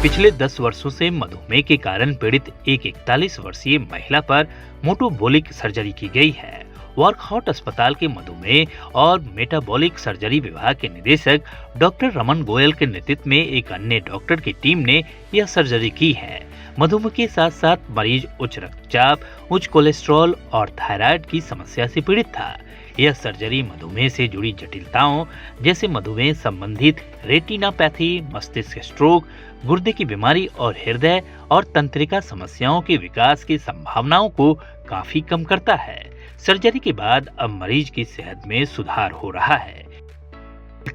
पिछले 10 वर्षों से मधुमेह के कारण पीड़ित एक 41 वर्षीय महिला पर मोटोबोलिक सर्जरी की गई है। वर्कहॉट अस्पताल के मधुमेह और मेटाबॉलिक सर्जरी विभाग के निदेशक डॉक्टर रमन गोयल के नेतृत्व में एक अन्य डॉक्टर की टीम ने यह सर्जरी की है। मधुमेह के साथ साथ मरीज उच्च रक्तचाप, उच्च कोलेस्ट्रॉल और थायराइड की समस्या से पीड़ित था। यह सर्जरी मधुमेह से जुड़ी जटिलताओं जैसे मधुमेह संबंधित रेटिनापैथी, मस्तिष्क स्ट्रोक, गुर्दे की बीमारी और हृदय और तंत्रिका समस्याओं के विकास की संभावनाओं को काफी कम करता है। सर्जरी के बाद अब मरीज की सेहत में सुधार हो रहा है।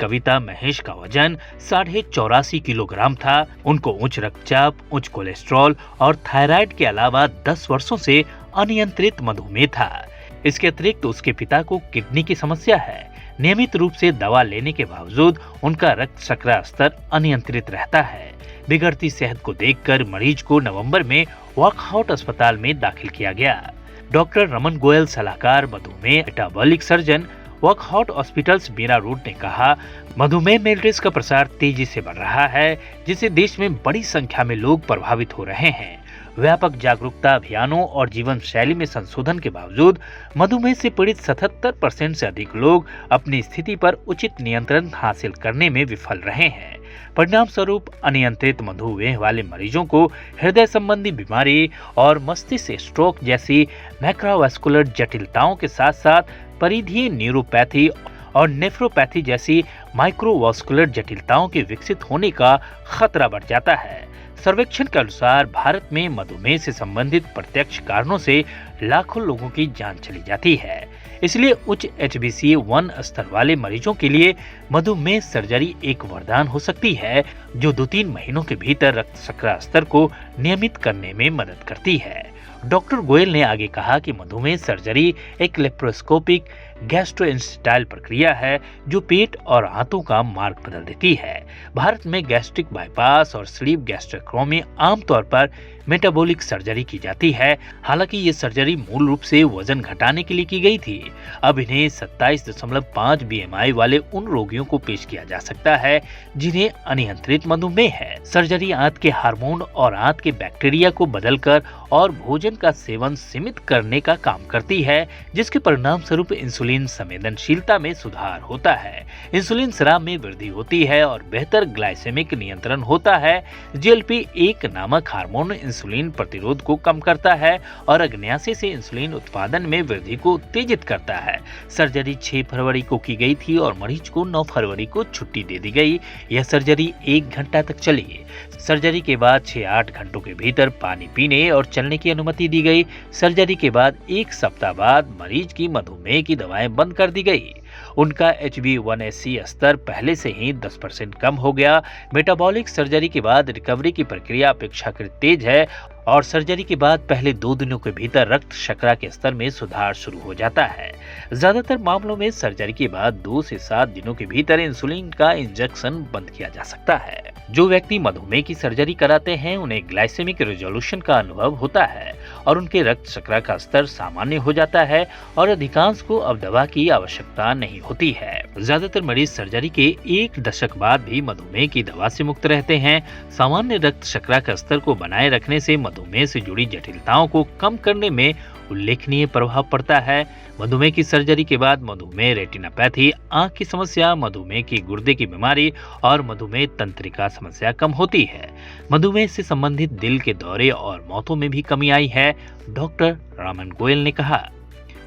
कविता महेश का वजन 84.5 किलोग्राम था। उनको उच्च रक्तचाप, उच्च कोलेस्ट्रॉल और थायराइड के अलावा 10 वर्षों से अनियंत्रित मधुमेह था। इसके अतिरिक्त उसके पिता को किडनी की समस्या है। नियमित रूप से दवा लेने के बावजूद उनका रक्त शर्करा स्तर अनियंत्रित रहता है। बिगड़ती सेहत को देखकर मरीज को नवंबर में वर्कहॉट अस्पताल में दाखिल किया गया। डॉक्टर रमन गोयल, सलाहकार मधुमेह मेटाबॉलिक सर्जन, वर्कहॉट हॉस्पिटल्स मीरा रोड ने कहा, मधुमेह मेल्टिस का प्रसार तेजी से बढ़ रहा है, जिससे देश में बड़ी संख्या में लोग प्रभावित हो रहे हैं। व्यापक जागरूकता अभियानों और जीवन शैली में संशोधन के बावजूद मधुमेह से पीड़ित 77% से अधिक लोग अपनी स्थिति पर उचित नियंत्रण हासिल करने में विफल रहे हैं। परिणाम स्वरूप अनियंत्रित मधुमेह वाले मरीजों को हृदय संबंधी बीमारी और मस्तिष्क स्ट्रोक जैसी मैक्रोवास्कुलर जटिलताओं के साथ साथ परिधीय न्यूरोपैथी और नेफ्रोपैथी जैसी माइक्रोवास्कुलर जटिलताओं के विकसित होने का खतरा बढ़ जाता है। सर्वेक्षण के अनुसार भारत में मधुमेह से संबंधित प्रत्यक्ष कारणों से लाखों लोगों की जान चली जाती है। इसलिए उच्च HbA1 स्तर वाले मरीजों के लिए मधुमेह सर्जरी एक वरदान हो सकती है, जो 2-3 महीनों के भीतर रक्त शर्करा स्तर को नियमित करने में मदद करती है। डॉक्टर गोयल ने आगे कहा कि मधुमेह सर्जरी एक लेप्रोस्कोपिक गैस्ट्रोइंटेस्टाइनल प्रक्रिया है जो पेट और आंतों का मार्ग बदल देती है। भारत में गैस्ट्रिक बाईपास और स्लीप गैस्ट्रेक्टोमी आमतौर पर मेटाबॉलिक सर्जरी की जाती है। हालांकि ये सर्जरी मूल रूप से वजन घटाने के लिए की गई थी। अब इन्हें 27.5 BMI वाले उन रोगियों को पेश किया जा सकता है जिन्हें अनियंत्रित मधुमेह है। सर्जरी आंत के हार्मोन और आंत के बैक्टीरिया को बदलकर और भोजन का सेवन सीमित करने का काम करती है, जिसके परिणाम स्वरूप इंसुलिन संवेदनशीलता में सुधार होता है। इंसुलिन स्राव में वृद्धि होती है और बेहतर ग्लाइसेमिक नियंत्रण होता है। GLP-1 नामक हार्मोन इंसुलिन प्रतिरोध को कम करता है और अग्न्याशय से इंसुलिन उत्पादन में वृद्धि को उत्तेजित करता है। सर्जरी 6 फरवरी को की गई थी और मरीज को 9 फरवरी को छुट्टी दे दी गई। यह सर्जरी 1 घंटा तक चली। सर्जरी के बाद 6-8 घंटों के भीतर पानी पीने और चलने की अनुमति दी गई। सर्जरी के बाद 1 सप्ताह बाद मरीज की मधुमेह की दवाएं बंद कर दी गई। उनका HbA1c स्तर पहले से ही 10% कम हो गया। मेटाबॉलिक सर्जरी के बाद रिकवरी की प्रक्रिया अपेक्षाकृत तेज है और सर्जरी के बाद पहले 2 दिनों के भीतर रक्त शर्करा के स्तर में सुधार शुरू हो जाता है। ज्यादातर मामलों में सर्जरी के बाद 2 से 7 दिनों के भीतर इंसुलिन का इंजेक्शन बंद किया जा सकता है। जो व्यक्ति मधुमेह की सर्जरी कराते हैं उन्हें ग्लाइसेमिक रिजोल्यूशन का अनुभव होता है और उनके रक्त शर्करा का स्तर सामान्य हो जाता है और अधिकांश को अब दवा की आवश्यकता नहीं होती है। ज्यादातर मरीज सर्जरी के 1 दशक बाद भी मधुमेह की दवा से मुक्त रहते हैं। सामान्य रक्त शर्करा का स्तर को बनाए रखने से मधुमेह से जुड़ी जटिलताओं को कम करने में उल्लेखनीय प्रभाव पड़ता है। मधुमेह की सर्जरी के बाद मधुमेह रेटिनापैथी, आंख की समस्या, मधुमेह की गुर्दे की बीमारी और मधुमेह तंत्रिका समस्या कम होती है। मधुमेह से संबंधित दिल के दौरे और मौतों में भी कमी आई है, डॉक्टर रमन गोयल ने कहा।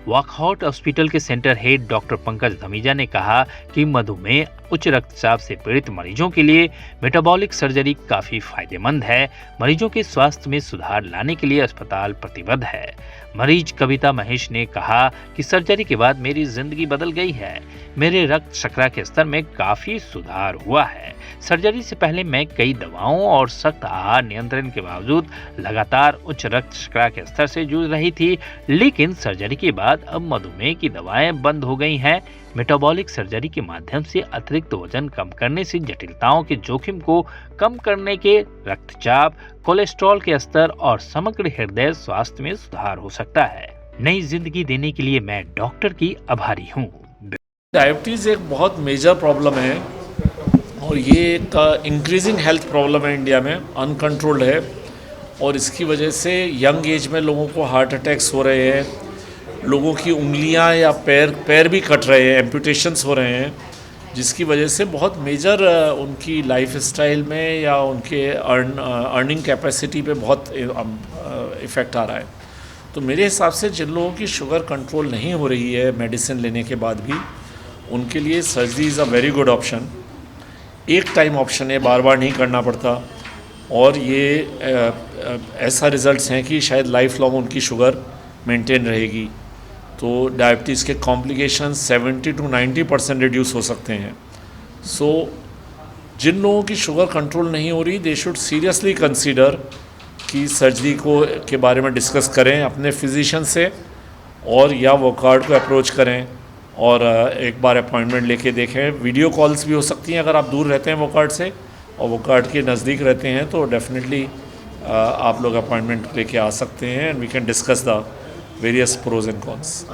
वर्कहॉट हॉस्पिटल के centre head doctor Pankaj Dhamija ने कहा कि मधुमेह, उच्च रक्तचाप से पीड़ित मरीजों के लिए मेटाबॉलिक सर्जरी काफी फायदेमंद है। मरीजों के स्वास्थ्य में सुधार लाने के लिए अस्पताल प्रतिबद्ध है। मरीज कविता महेश ने कहा कि सर्जरी के बाद मेरी जिंदगी बदल गई है। मेरे रक्त शर्करा के स्तर में काफी सुधार हुआ है। सर्जरी से पहले मैं कई दवाओं और सख्त आहार नियंत्रण के बावजूद लगातार उच्च रक्त शर्करा के स्तर से जूझ रही थी, लेकिन सर्जरी के बाद अब मधुमेह की दवाएं बंद हो गई हैं। मेटाबॉलिक सर्जरी के माध्यम से अतिरिक्त वजन कम करने से जटिलताओं के जोखिम को कम करने के रक्तचाप, कोलेस्ट्रॉल के स्तर और समग्र हृदय स्वास्थ्य में सुधार हो सकता है। नई जिंदगी देने के लिए मैं डॉक्टर की आभारी हूँ। डायबिटीज़ एक बहुत मेजर प्रॉब्लम है और ये एक इंक्रीजिंग हेल्थ प्रॉब्लम है इंडिया में, अनकंट्रोल्ड है, और इसकी वजह से यंग एज में लोगों को हार्ट अटैक्स हो रहे हैं, लोगों की उंगलियां या पैर भी कट रहे हैं, एम्पुटेशंस हो रहे हैं, जिसकी वजह से बहुत मेजर उनकी लाइफ स्टाइल में या उनके अर्निंग कैपेसिटी पे बहुत इफ़ेक्ट आ रहा है। तो मेरे हिसाब से जिन लोगों की शुगर कंट्रोल नहीं हो रही है मेडिसिन लेने के बाद भी, उनके लिए surgery is a very good option. एक टाइम ऑप्शन है, बार बार नहीं करना पड़ता, और ये ऐसा रिज़ल्ट्स हैं कि शायद लाइफ लॉन्ग उनकी शुगर मेंटेन रहेगी। तो डायबिटीज़ के कॉम्प्लिकेशन 70 to 90% रिड्यूस हो सकते हैं। सो जिन लोगों की शुगर कंट्रोल नहीं हो रही, दे शुड सीरियसली कंसीडर कि सर्जरी के बारे में डिस्कस करें अपने फिजिशियन से, और या वर्कआउट को अप्रोच करें और एक बार अपॉइंटमेंट लेके देखें। वीडियो कॉल्स भी हो सकती हैं अगर आप दूर रहते हैं वर्कआउट से, और वर्कआउट के नज़दीक रहते हैं तो डेफिनेटली आप लोग अपॉइंटमेंट लेके आ सकते हैं, and we can discuss the various pros and cons.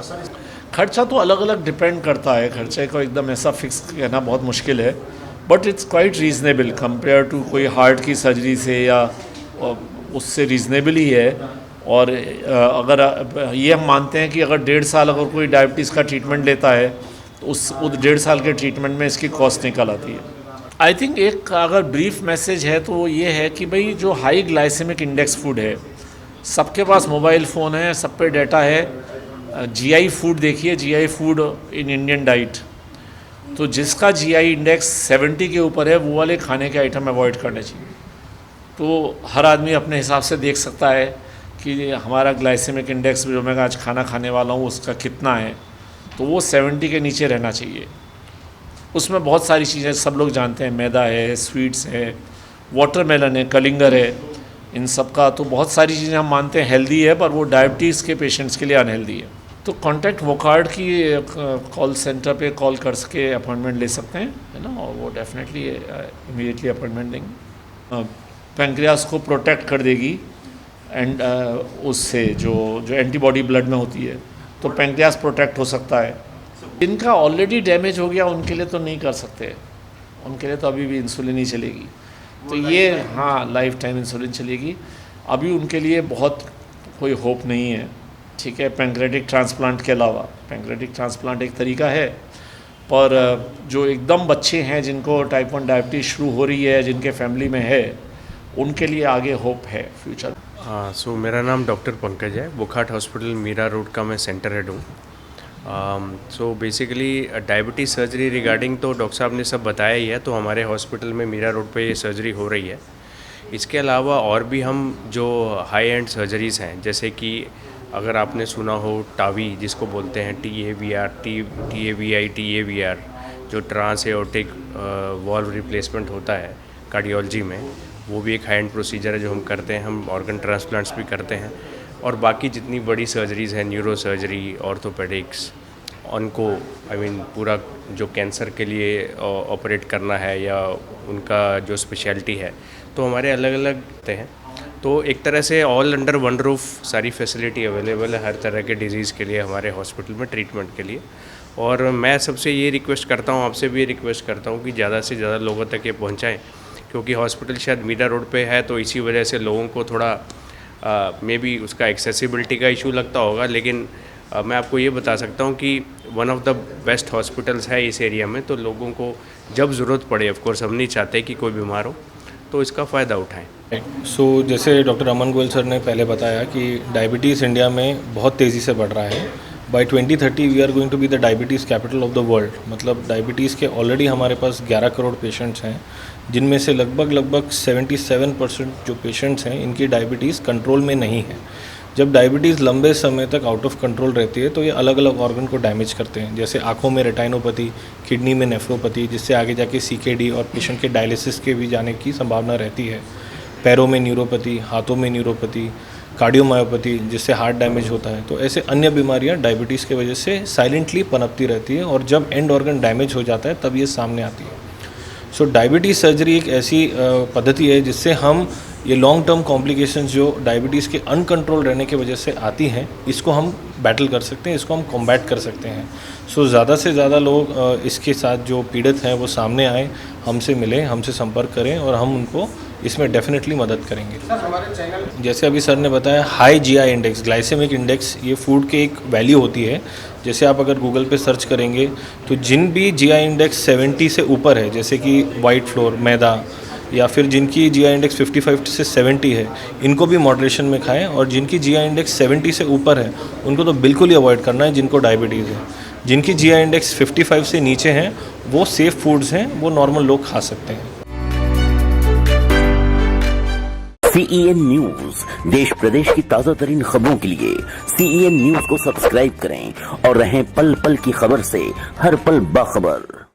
खर्चा तो अलग अलग डिपेंड करता है, खर्चे को एकदम ऐसा फिक्स कहना बहुत मुश्किल है, but it's quite reasonable compare to कोई हार्ट की सर्जरी से, या उससे रीज़नेबल ही है। और अगर ये हम मानते हैं कि अगर 1.5 साल अगर कोई डायबिटीज़ का ट्रीटमेंट लेता है तो उस 1.5 साल के ट्रीटमेंट में इसकी कॉस्ट निकल आती है। आई थिंक एक अगर ब्रीफ मैसेज है तो ये है कि भाई जो हाई ग्लाइसेमिक इंडेक्स फूड है, सबके पास मोबाइल फ़ोन है, सब पे डाटा है। जीआई फूड देखिए, GI food in Indian diet, तो जिसका जीआई इंडेक्स 70 के ऊपर है वो वाले खाने के आइटम अवॉइड करने चाहिए। तो हर आदमी अपने हिसाब से देख सकता है कि हमारा ग्लाइसेमिक इंडेक्स जो मैं आज खाना खाने वाला हूँ उसका कितना है, तो वो 70 के नीचे रहना चाहिए। उसमें बहुत सारी चीज़ें सब लोग जानते हैं, मैदा है, स्वीट्स है, वाटरमेलन है, कलिंगर है, इन सब का तो बहुत सारी चीज़ें हम मानते हैं हेल्दी है, पर वो डायबिटीज़ के पेशेंट्स के लिए अनहेल्दी है। तो कॉन्टैक्ट वोकार्ड की कॉल सेंटर पे कॉल कर सके अपॉइंटमेंट ले सकते हैं, है ना, और वो डेफिनेटली इमीडिएटली अपॉइंटमेंट देंगे। पैंक्रियास को प्रोटेक्ट कर देगी, एंड उससे जो एंटीबॉडी ब्लड में होती है, तो पैंक्रियास प्रोटेक्ट हो सकता है। जिनका ऑलरेडी डैमेज हो गया उनके लिए तो नहीं कर सकते, उनके लिए तो अभी भी इंसुलिन ही चलेगी। तो ये हाँ, लाइफ टाइम इंसुलिन चलेगी, अभी उनके लिए बहुत कोई होप नहीं है। ठीक है, पैंक्रेटिक ट्रांसप्लांट के अलावा, पैंक्रेटिक ट्रांसप्लांट एक तरीका है, पर जो एकदम बच्चे हैं जिनको टाइप 1 डायबिटीज़ शुरू हो रही है, जिनके फैमिली में है, उनके लिए आगे होप है फ्यूचर। हाँ, सो मेरा नाम डॉक्टर पंकज है, वोकहार्ट हॉस्पिटल मीरा रोड का मैं सेंटर हेड हूँ। So basically diabetes surgery regarding तो डॉक्टर साहब ने सब बताया ही है, तो हमारे हॉस्पिटल में मीरा रोड पे ये सर्जरी हो रही है। इसके अलावा और भी हम जो हाई एंड सर्जरीज़ हैं, जैसे कि अगर आपने सुना हो टावी, जिसको बोलते हैं TAVR, TAVI, TAVR, जो ट्रांस एओर्टिक वॉल्व रिप्लेसमेंट होता है कार्डियोलॉजी में, वो भी एक हाई एंड प्रोसीजर है जो हम करते हैं। हम ऑर्गन ट्रांसप्लांट्स भी करते हैं, और बाकी जितनी बड़ी सर्जरीज़ हैं, न्यूरो सर्जरी, ऑर्थोपेडिक्स, उनको पूरा जो कैंसर के लिए ऑपरेट करना है या उनका जो स्पेशलिटी है, तो हमारे अलग अलग होते हैं। तो एक तरह से ऑल अंडर वन रूफ सारी फैसिलिटी अवेलेबल है हर तरह के डिज़ीज़ के लिए हमारे हॉस्पिटल में, ट्रीटमेंट के लिए। और मैं सबसे ये रिक्वेस्ट करता हूँ, आपसे भी ये रिक्वेस्ट करता हूँ कि ज़्यादा से ज़्यादा लोगों तक ये पहुँचाएँ, क्योंकि हॉस्पिटल शायद मीरा रोड पे है, तो इसी वजह से लोगों को थोड़ा मे बी उसका एक्सेसिबिलिटी का इशू लगता होगा। लेकिन मैं आपको ये बता सकता हूँ कि one of the best hospitals है इस एरिया में, तो लोगों को जब ज़रूरत पड़े, ऑफ कोर्स हम नहीं चाहते कि कोई बीमार हो, तो इसका फ़ायदा उठाएं। जैसे डॉक्टर अमन गोयल सर ने पहले बताया कि डायबिटीज़ इंडिया में बहुत तेज़ी से बढ़ रहा है। By 2030 we are going to be the diabetes capital of the world. मतलब डायबिटीज़ के ऑलरेडी हमारे पास 11 करोड़ पेशेंट्स हैं, जिनमें से लगभग 77% जो पेशेंट्स हैं इनकी डायबिटीज़ कंट्रोल में नहीं है। जब डायबिटीज़ लंबे समय तक आउट ऑफ कंट्रोल रहती है तो ये अलग अलग ऑर्गन को डैमेज करते हैं, जैसे आँखों में रेटाइनोपैथी, किडनी में नेफ्रोपैथी, जिससे आगे जाके CKD और पेशेंट के डायलिसिस के भी जाने की संभावना रहती है। पैरों में न्यूरोपैथी, हाथों में न्यूरोपैथी, कार्डियोमायोपैथी, जिससे हार्ट डैमेज होता है। तो ऐसे अन्य बीमारियां डायबिटीज़ की वजह से साइलेंटली पनपती रहती है, और जब एंड ऑर्गन डैमेज हो जाता है तब ये सामने आती है। सो डायबिटीज़ सर्जरी एक ऐसी पद्धति है जिससे हम ये लॉन्ग टर्म कॉम्प्लिकेशंस जो डायबिटीज़ के अनकंट्रोल रहने की वजह से आती हैं, इसको हम बैटल कर सकते हैं, इसको हम कॉम्बैट कर सकते हैं। सो ज़्यादा से ज़्यादा लोग इसके साथ जो पीड़ित हैं वो सामने आएँ, हमसे मिलें, हमसे संपर्क करें और हम उनको इसमें डेफिनेटली मदद करेंगे। सर, हमारे चैनल जैसे अभी सर ने बताया, high GI index, glycaemic index, ये फूड के एक वैल्यू होती है। जैसे आप अगर गूगल पे सर्च करेंगे तो जिन भी जीआई इंडेक्स 70 से ऊपर है, जैसे कि वाइट फ्लोर, मैदा, या फिर जिनकी जीआई इंडेक्स 55 से 70 है, इनको भी मॉडरेशन में खाएं, और जिनकी जीआई इंडेक्स 70 से ऊपर है उनको तो बिल्कुल ही अवॉइड करना है, जिनको डायबिटीज़ है। जिनकी जीआई इंडेक्स 55 से नीचे हैं वो सेफ़ फूड्स हैं, वो नॉर्मल लोग खा सकते हैं। CEN न्यूज, देश प्रदेश की ताजा तरीन खबरों के लिए CEN न्यूज को सब्सक्राइब करें और रहें पल पल की खबर से हर पल बाखबर।